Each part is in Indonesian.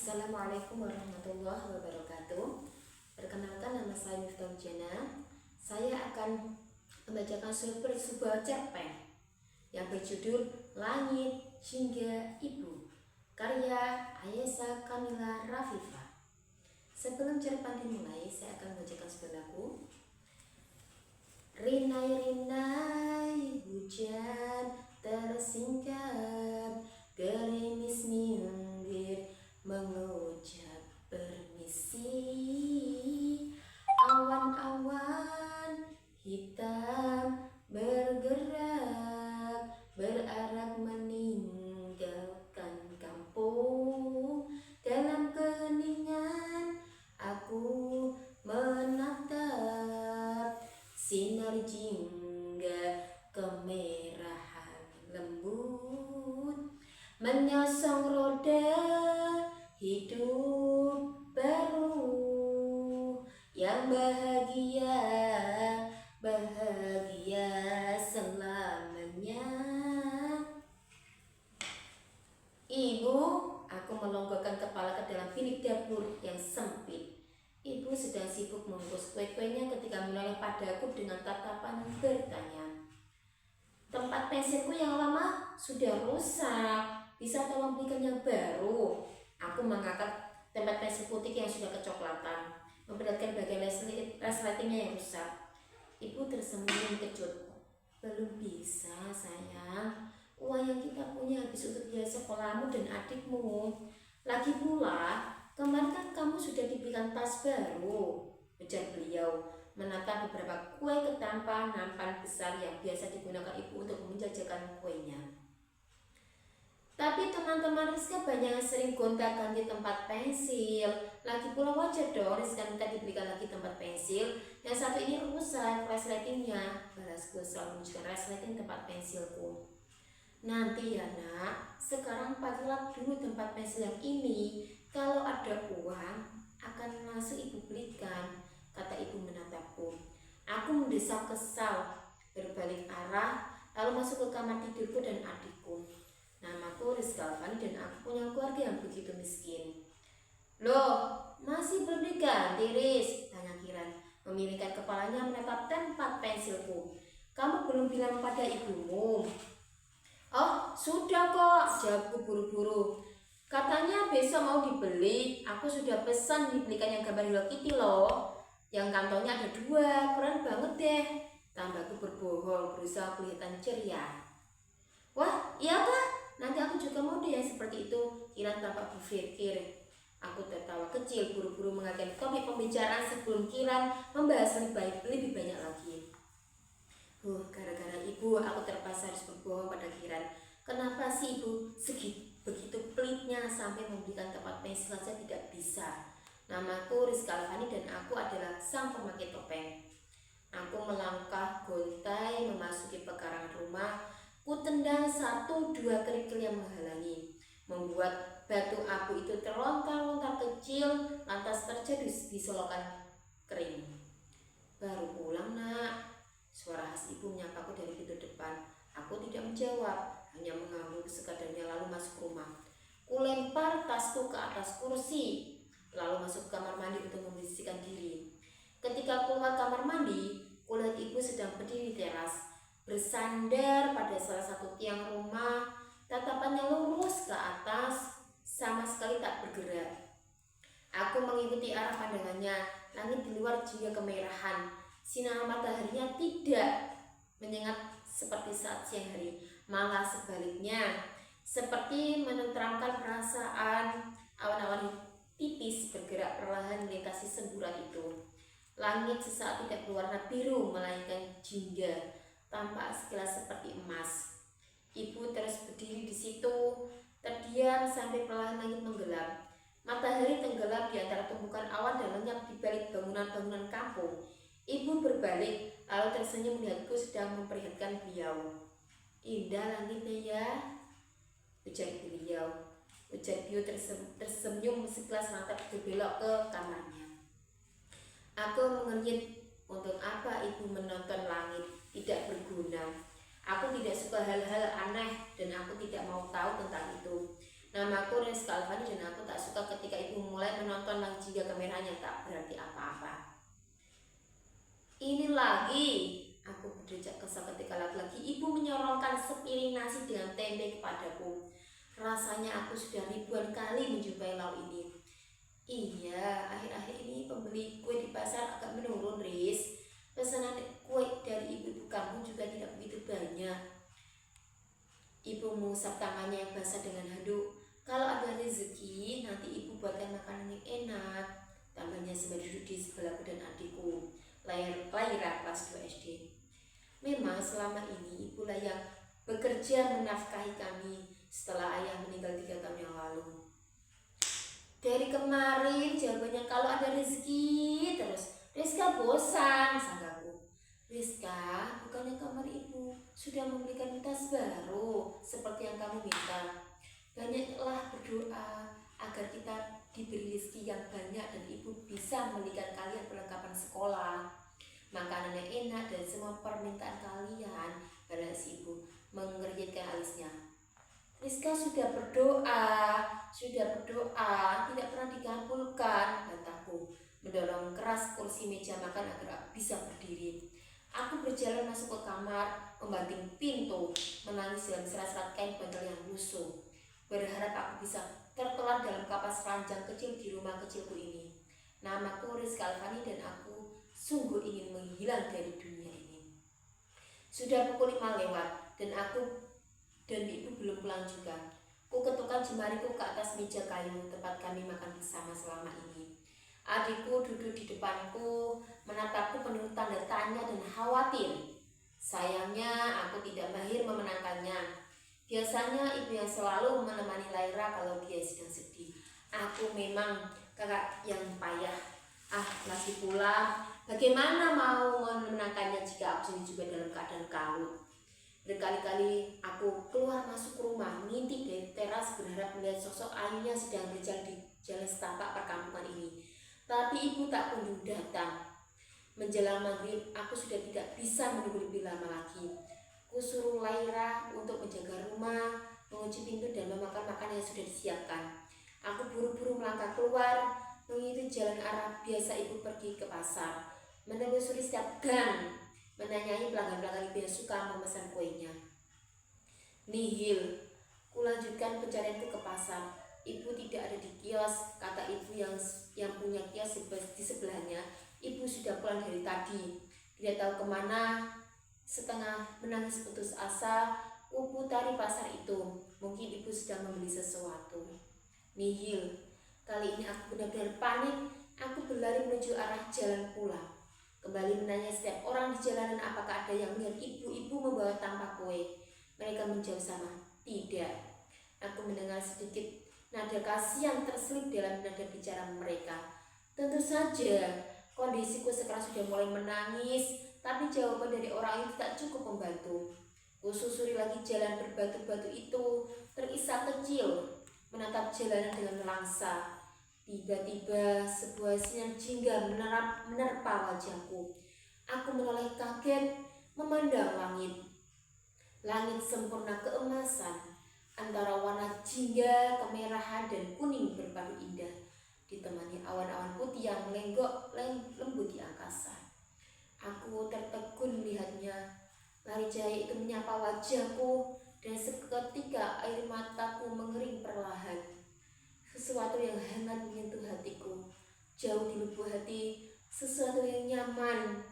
Assalamualaikum warahmatullahi wabarakatuh. Perkenalkan, nama saya Miftah Jana. Saya akan membacakan sebuah cerpen yang berjudul Langit Hingga Ibu, karya Ayesha Kamila Rafifah. Sebelum cerpen dimulai, saya akan membacakan sebuah lagu. Rinai-rinai hujan tersingkap, gerimis minggir mengucap permisi. Awan-awan hitam bergerak, berarak meninggalkan kampung. Dalam keheningan aku menatap sinar jingga kemerahan lembut, menyosong roda hidup baru yang bahagia selamanya. Ibu, aku melonggokkan kepala ke dalam bilik dapur yang sempit. Ibu sedang sibuk membungkus kue-kuenya ketika menoleh padaku dengan tatapan bertanya. Tempat pensilku yang lama sudah rusak, bisa tolong belikan yang baru? Aku mengangkat tempat pensil putih yang sudah kecoklatan, memperlihatkan bagian resletingnya yang rusak. Ibu tersenyum kejut. Belum bisa, sayang. Uang yang kita punya habis untuk biaya sekolahmu dan adikmu. Lagi pula, kemarin kan kamu sudah diberikan tas baru, ujar beliau, menata beberapa kue ketampan nampan besar yang biasa digunakan ibu untuk menjajakan kuenya. Tapi teman-teman Rizka banyak yang sering gonta-ganti tempat pensil. Lagi pula wajar dong Rizka minta diberikan lagi tempat pensil. Yang satu ini rusak resletingnya. Balasku selalu menunjukkan resleting tempat pensilku. Nanti ya nak, sekarang pakailah dulu tempat pensil yang ini. Kalau ada uang akan langsung ibu belikan, kata ibu menatapku. Aku mendesak kesal, berbalik arah, lalu masuk ke kamar tidurku dan adikku. Namaku Rizka Alfani dan aku punya keluarga yang begitu miskin. Loh, masih belum diganti, Riz? Tanya Kiran, memilingkan kepalanya menatap tempat pensilku. Kamu belum bilang pada ibumu? Oh, sudah kok, jawabku buru-buru. Katanya besok mau dibeli. Aku sudah pesan dibelikan yang gambar Hello Kitty loh. Yang kantongnya ada 2, keren banget deh. Tambahku berbohong, berusaha kelihatan ceria. Wah, iya kak, nanti aku juga mau deh yang seperti itu. Kiran tampak berpikir. Aku tertawa kecil, buru-buru mengakhiri topik pembicaraan sebelum Kiran membahas lebih banyak lagi. Gara-gara ibu, aku terpaksa harus berbohong pada Kiran. Kenapa sih ibu begitu pelitnya sampai memberikan tempat pensil saja tidak bisa? Namaku Rizka Alfani dan aku adalah sang pemakai topeng. Aku melangkah gontai memasuki pekarangan rumah. Ku tendang 1-2 kerikil yang menghalangi, membuat batu abu itu terlontar-lontar kecil, lantas terjadi di solokan kering. Baru pulang nak, suara khas ibu menyapaku dari pintu depan. Aku tidak menjawab, hanya mengangguk sekadarnya lalu masuk rumah. Ku lempar tasku ke atas kursi, lalu masuk ke kamar mandi untuk membersihkan diri. Ketika keluar kamar mandi, ku lihat ibu sedang berdiri di teras, bersandar pada salah satu tiang rumah, tatapannya lurus ke atas, sama sekali tak bergerak. Aku mengikuti arah pandangannya. Langit di luar juga kemerahan. Sinar mataharinya tidak menyengat seperti saat siang hari, malah sebaliknya, seperti menenteramkan perasaan. Awan-awan tipis bergerak perlahan melintasi semburan itu. Langit sesaat tidak berwarna biru melainkan jingga, tampak sekilas seperti emas. Ibu terus berdiri di situ, terdiam sampai perlahan langit menggelap. Matahari tenggelam di antara tumpukan awan dan lenyap di balik bangunan-bangunan kampung. Ibu berbalik, lalu tersenyum melihatku sedang memperlihatkan beliau. Indah langitnya ya, ujar beliau. Ujar beliau tersenyum sekilas lantas berbelok ke kamarnya. Aku mengernyit. Untuk apa ibu menonton langit? Tidak berguna. Aku tidak suka hal-hal aneh dan aku tidak mau tahu tentang itu. Namaku Rizka Alfani dan aku tak suka ketika ibu mulai menonton lagi jika kameranya tak berarti apa-apa. Ini lagi, aku berdecak kesal ketika lagi-lagi ibu menyorongkan sepiring nasi dengan tempe kepadaku. Rasanya aku sudah ribuan kali menjumpai lauk ini. Iya, akhir-akhir ini pembeli kue di pasar agak menurun, Riz. Pesanan kue dari ibu-ibu kamu juga tidak begitu banyak. Ibu mengusap tangannya yang basah dengan handuk. Kalau ada rezeki, nanti ibu buatkan makanan yang enak. Tambahnya sambil duduk di sebelahku dan adikku, Laira kelas 2 SD. Memang selama ini ibulah yang bekerja menafkahi kami setelah ayah meninggal 3 tahun yang lalu. Dari kemarin jawabannya kalau ada rezeki terus. Rizka bosan, sanggaku. Rizka, bukannya kamar ibu sudah memberikan tas baru seperti yang kamu minta. Banyaklah berdoa agar kita diberi rezeki yang banyak dan ibu bisa memberikan kalian perlengkapan sekolah, makanan yang enak dan semua permintaan kalian. Balas ibu mengernyitkan alisnya. Rizka sudah berdoa, tidak pernah dikabulkan, bantahku, mendorong keras kursi meja makan agar bisa berdiri. Aku berjalan masuk ke kamar, membanting pintu, menangis dalam serat-serat kain bantal yang lusuh, berharap aku bisa tertelan dalam kapas ranjang kecil di rumah kecilku ini. Namaku Rizka Alfani dan aku sungguh ingin menghilang dari dunia ini. Sudah pukul 5 lewat dan ibu belum pulang juga. Ku ketukkan jemariku ke atas meja kayu tempat kami makan bersama selama ini. Adikku duduk di depanku, menatapku penuh tanda tanya dan khawatir. Sayangnya aku tidak mahir memenangkannya. Biasanya ibu yang selalu menemani Laira kalau dia sedang sedih. Aku memang kakak yang payah. Lagi pula, bagaimana mau memenangkannya jika aku juga dalam keadaan kalut. Berkali-kali aku keluar masuk rumah, mengintip dari teras berharap melihat sosok ayahnya sedang berjalan di jalan setapak perkampungan ini. Tapi ibu tak kunjung datang. Menjelang maghrib, aku sudah tidak bisa menunggu lebih lama lagi. Kusuruh Laira untuk menjaga rumah, mengunci pintu dan memakan makanan yang sudah disiapkan. Aku buru-buru melangkah keluar, mengikuti jalan arah biasa ibu pergi ke pasar, menelusuri setiap gang, menanyai pelanggan-pelanggan ibu yang suka memesan kuenya. Nihil, kulanjutkan pencarianku ke pasar. Ibu tidak ada di kios, kata ibu yang punya kios di sebelahnya. Ibu sudah pulang dari tadi, tidak tahu kemana. Setengah menangis putus asa, ku putari pasar itu. Mungkin ibu sedang membeli sesuatu. Nihil, kali ini aku benar-benar panik. Aku berlari menuju arah jalan pulang. Kembali menanya setiap orang di jalanan apakah ada yang melihat ibu-ibu membawa tampah kue. Mereka menjawab sama, tidak. Aku mendengar sedikit nada kasihan terselip dalam nada bicara mereka. Tentu saja, kondisiku sekarang sudah mulai menangis, tapi jawaban dari orang itu tak cukup membantu. Kususuri lagi jalan berbatu-batu itu, terisak kecil, menatap jalanan dengan melangsa. Tiba-tiba sebuah sinar jingga menerpa wajahku. Aku menoleh kaget, memandang langit. Langit sempurna keemasan, antara warna jingga, kemerahan, dan kuning berpadu indah, ditemani awan-awan putih yang melenggok lembut di angkasa. Aku tertegun melihatnya. Lari cahaya itu menyapa wajahku, dan seketika air mataku mengering perlahan. Sesuatu yang hangat menyentuh hatiku. Jauh di lubuk hati, sesuatu yang nyaman.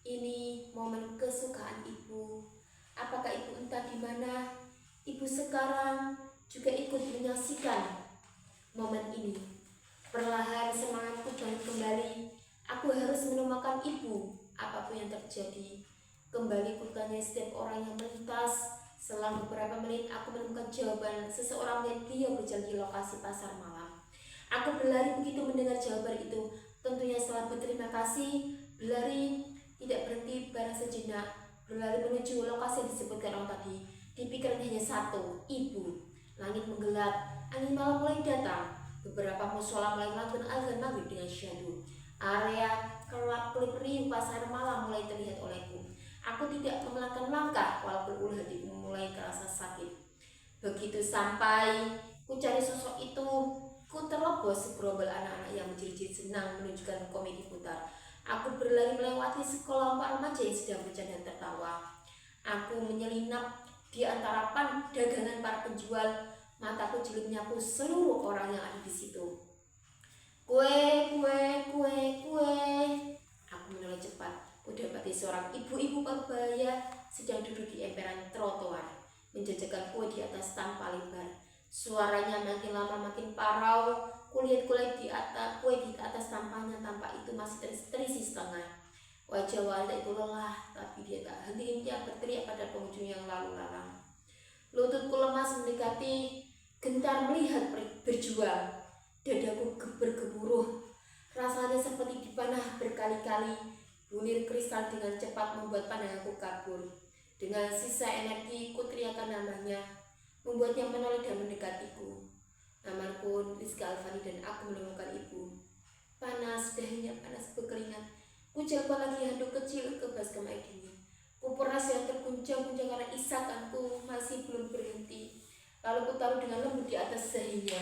Ini momen kesukaan ibu. Apakah ibu entah di mana? Ibu sekarang juga ikut menyaksikan momen ini. Perlahan semangatku bangkit kembali. Aku harus menemukan ibu, apapun yang terjadi. Kembali kutanya setiap orang yang melintas. Selang beberapa menit aku menemukan jawaban. Seseorang melihat dia berjalan di lokasi pasar malam. Aku berlari begitu mendengar jawaban itu. Tentunya setelah berterima kasih, berlari tidak berhenti barang sejenak. Berlari menuju lokasi yang disebutkan orang tadi. Di pikiran hanya satu, ibu. Langit menggelap, angin malam mulai datang. Beberapa musola mulai melakukan azan maghrib dengan syahdu. Area kelap-kelip riuh pasar malam mulai terlihat olehku. Aku tidak mengelakkan langkah walaupun ulu hatiku mulai terasa sakit. Begitu sampai, ku Ku cari sosok itu, ku terobos segerombol anak-anak yang menjerit-jerit senang menunjukkan komedi putar. Aku berlari melewati sekelompok remaja yang sedang bercanda dan tertawa. Aku menyelinap di antara dagangan para penjual. Mataku jeli menyapu seluruh orang yang ada di situ. Kue, kue, kue, kue. Aku menoleh cepat. Kudapati seorang ibu-ibu parubaya sedang duduk di emperan trotoar, menjajakan kue di atas tanpa lebar. Suaranya makin lama makin parau. Kulihat kue di atas tampahnya, tampak itu masih terisi setengah. Wajah wanita itu lelah, tapi dia tak henti-hentinya berteriak pada pengunjung yang lalu lalang. Lututku lemas mendekati, gentar melihat berjuang. Dadaku bergemuruh, rasanya seperti dipanah berkali-kali. Bulir kristal dengan cepat membuat pandanganku kabur. Dengan sisa energi, ku teriakan namanya, membuatnya menoleh dan mendekatiku. Namaku Rizka Alfani dan aku menemukan ibu. Panas, dahinya panas berkeringat. Ku jelpa lagi handuk kecil ke baskom air dingin. Ku peras yang terguncang-guncang karena isakanku masih belum berhenti. Lalu ku taruh dengan lembut di atas dahinya.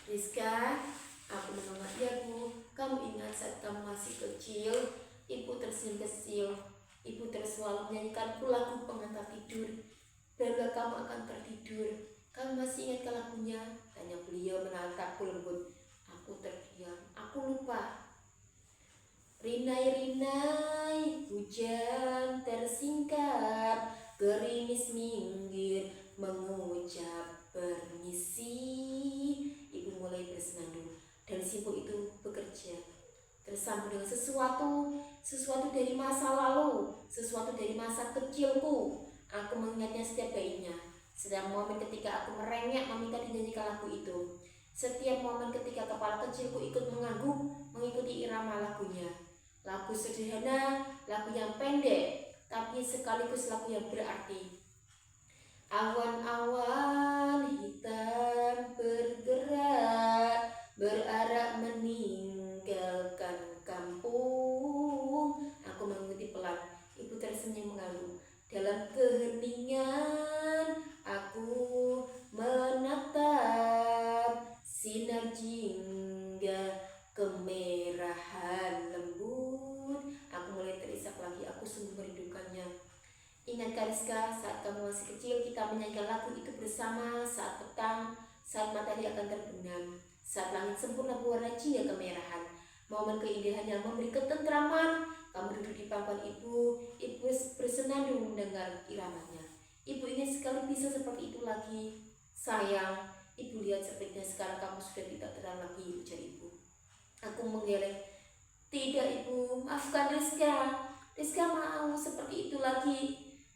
Rizka, aku menolak. Ya bu, kamu ingat saat kamu masih kecil? Ibu tersenyum kecil. Ibu terus selalu menyanyikanku lagu pengantar tidur. Barulah kamu akan tertidur. Kamu masih ingat lagunya? Tanya beliau menatapku lembut. Aku terdiam. Aku lupa. Rinai-rinai, hujan tersingkap, gerimis minggir mengucap permisi. Ibu mulai bersenandung dan simpul itu bekerja, tersambung dengan sesuatu dari masa lalu, sesuatu dari masa kecilku. Aku mengingatnya setiap baiknya, setiap momen ketika aku merengek meminta dinyanyikan lagu itu, setiap momen ketika kepala kecilku ikut mengangguk mengikuti irama lagunya. Lagu sederhana, lagu yang pendek, tapi sekaligus lagu yang berarti. Awan-awan hitam bergerak, berarak meninggalkan kampung. Aku mengikuti pelan. Ibu tersenyum mengalu. Dalam keheningan, aku menatap sinar jingga kemerahan lembut. Aku mulai terisak lagi. Aku sungguh merindukannya. Ingat Rizka, saat kamu masih kecil kita menyanyikan lagu itu bersama saat petang, saat matahari akan terbenam, saat langit sempurna berwarna jingga kemerahan. Momen keindahan yang memberi ketentraman. Kamu duduk di pangkuan ibu bersenandung mendengar iramanya. Ibu ingin sekali bisa seperti itu lagi. Sayang, ibu lihat sepertinya sekarang kamu sudah tidak terang lagi, ujar ibu. Aku menggeleng. Tidak ibu, maafkan Rizka. Rizka mau seperti itu lagi.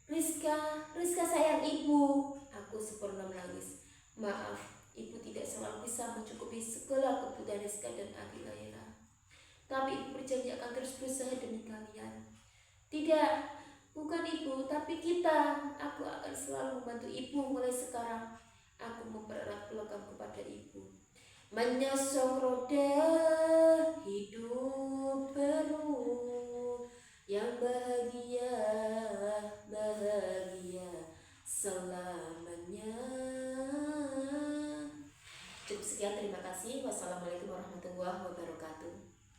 Rizka sayang ibu. Aku sempurna menangis. Maaf, ibu tidak selalu bisa mencukupi segala kebutuhan Rizka dan adik Laila. Tapi ibu berjanji akan terus berusaha demi kalian. Tidak, bukan ibu, tapi kita. Aku akan selalu membantu ibu mulai sekarang. Aku mempererat pelukan kepada ibu. Menyosong roda hidup penuh